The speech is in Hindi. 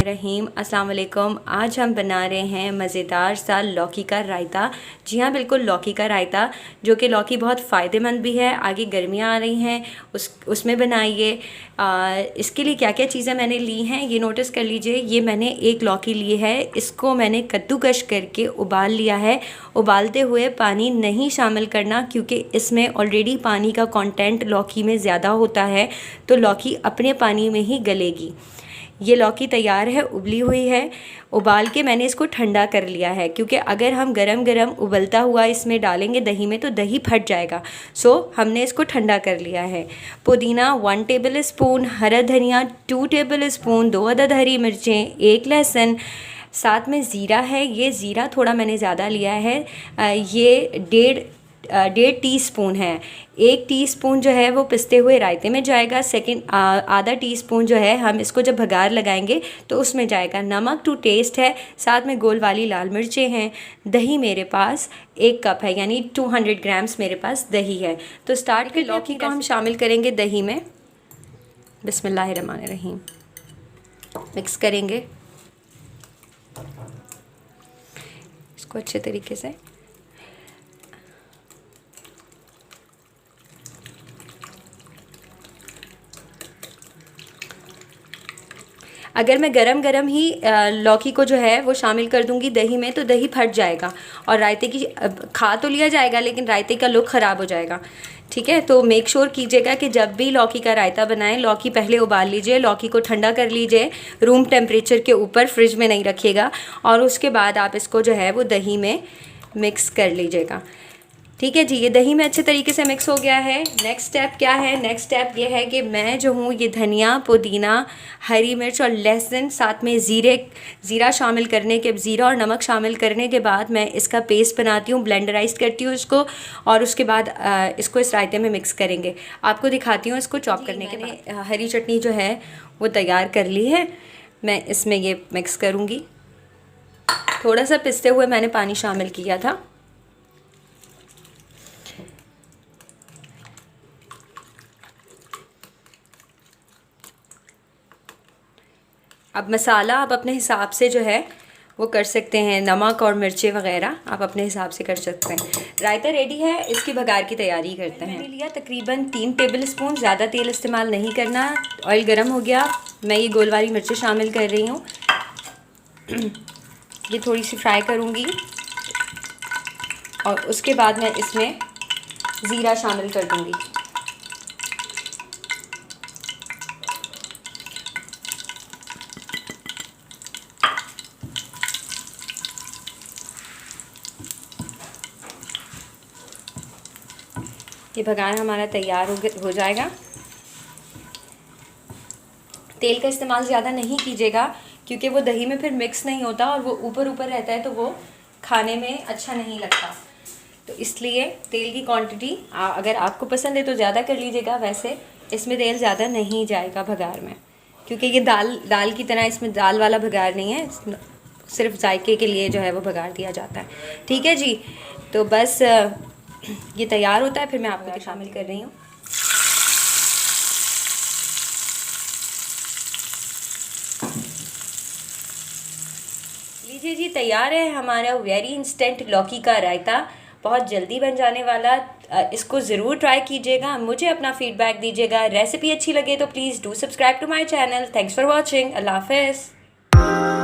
रहीम। अस्सलाम वालेकुम। आज हम बना रहे हैं मज़ेदार सा लौकी का रायता। जी हाँ, बिल्कुल लौकी का रायता, जो कि लौकी बहुत फ़ायदेमंद भी है। आगे गर्मियाँ आ रही हैं, उसमें बनाइए। इसके लिए क्या क्या चीज़ें मैंने ली हैं ये नोटिस कर लीजिए। ये मैंने एक लौकी ली है, इसको मैंने कद्दूकश करके उबाल लिया है। उबालते हुए पानी नहीं शामिल करना, क्योंकि इसमें ऑलरेडी पानी का कंटेंट लौकी में ज़्यादा होता है, तो लौकी अपने पानी में ही गलेगी। ये लौकी तैयार है, उबली हुई है। उबाल के मैंने इसको ठंडा कर लिया है, क्योंकि अगर हम गरम गरम उबलता हुआ इसमें डालेंगे दही में तो दही फट जाएगा। सो हमने इसको ठंडा कर लिया है। पुदीना 1 टेबल स्पून, हरा धनिया 2 टेबल स्पून, 2 अदद हरी मिर्चें, 1 लहसुन, साथ में ज़ीरा है। ये ज़ीरा थोड़ा मैंने ज़्यादा लिया है, ये डेढ़ टीस्पून है। 1 टीस्पून जो है वो पिसते हुए रायते में जाएगा। सेकंड आधा टीस्पून जो है हम इसको जब भगार लगाएंगे तो उसमें जाएगा। नमक टू टेस्ट है, साथ में गोल वाली लाल मिर्चें हैं। दही मेरे पास 1 कप है, यानी 200 ग्राम्स मेरे पास दही है। तो स्टार्ट के लौकी को हम शामिल करेंगे दही में। बिस्मिल्लाहिर्रहमानिर्रहीम। मिक्स करेंगे इसको अच्छे तरीके से। अगर मैं गरम गरम ही लौकी को जो है वो शामिल कर दूंगी दही में तो दही फट जाएगा और रायते की खा तो लिया जाएगा, लेकिन रायते का लुक ख़राब हो जाएगा। ठीक है, तो मेक श्योर कीजिएगा कि जब भी लौकी का रायता बनाएं, लौकी पहले उबाल लीजिए, लौकी को ठंडा कर लीजिए रूम टेम्परेचर के ऊपर, फ्रिज में नहीं रखिएगा, और उसके बाद आप इसको जो है वो दही में मिक्स कर लीजिएगा। ठीक है जी, ये दही में अच्छे तरीके से मिक्स हो गया है। नेक्स्ट स्टेप क्या है? नेक्स्ट स्टेप ये है कि मैं जो हूँ ये धनिया, पुदीना, हरी मिर्च और लहसुन, साथ में ज़ीरा शामिल करने के, ज़ीरा और नमक शामिल करने के बाद मैं इसका पेस्ट बनाती हूँ, ब्लेंडराइज करती हूँ इसको, और उसके बाद इसको इस रायते में मिक्स करेंगे। आपको दिखाती हूँ इसको चॉप करने के बाद। हरी चटनी जो है वो तैयार कर ली है, मैं इसमें ये मिक्स करूँगी। थोड़ा सा पिसते हुए मैंने पानी शामिल किया था। अब मसाला आप अपने हिसाब से जो है वो कर सकते हैं, नमक और मिर्चें वगैरह आप अपने हिसाब से कर सकते हैं। रायता रेडी है, इसकी भगार की तैयारी करते हैं। मैंने लिया तकरीबन 3 टेबल स्पून, ज़्यादा तेल इस्तेमाल नहीं करना। ऑयल गरम हो गया, मैं ये गोल वाली मिर्चें शामिल कर रही हूँ। ये थोड़ी सी फ्राई करूँगी और उसके बाद मैं इसमें ज़ीरा शामिल कर दूँगी। ये भगाना हमारा तैयार हो जाएगा। तेल का इस्तेमाल ज़्यादा नहीं कीजिएगा, क्योंकि वो दही में फिर मिक्स नहीं होता और वो ऊपर ऊपर रहता है, तो वो खाने में अच्छा नहीं लगता। तो इसलिए तेल की क्वांटिटी अगर आपको पसंद है तो ज़्यादा कर लीजिएगा। वैसे इसमें तेल ज़्यादा नहीं जाएगा भगार में, क्योंकि ये दाल की तरह इसमें दाल वाला भगार नहीं है, सिर्फ जायके के लिए जो है वो भगार दिया जाता है। ठीक है जी, तो बस ये तैयार होता है, फिर मैं आपको शामिल कर रही हूँ। लीजिए जी, तैयार है हमारा वेरी इंस्टेंट लौकी का रायता, बहुत जल्दी बन जाने वाला। इसको ज़रूर ट्राई कीजिएगा, मुझे अपना फीडबैक दीजिएगा। रेसिपी अच्छी लगे तो please do subscribe to my channel. Thanks for watching. अल्लाह हाफ़िज़।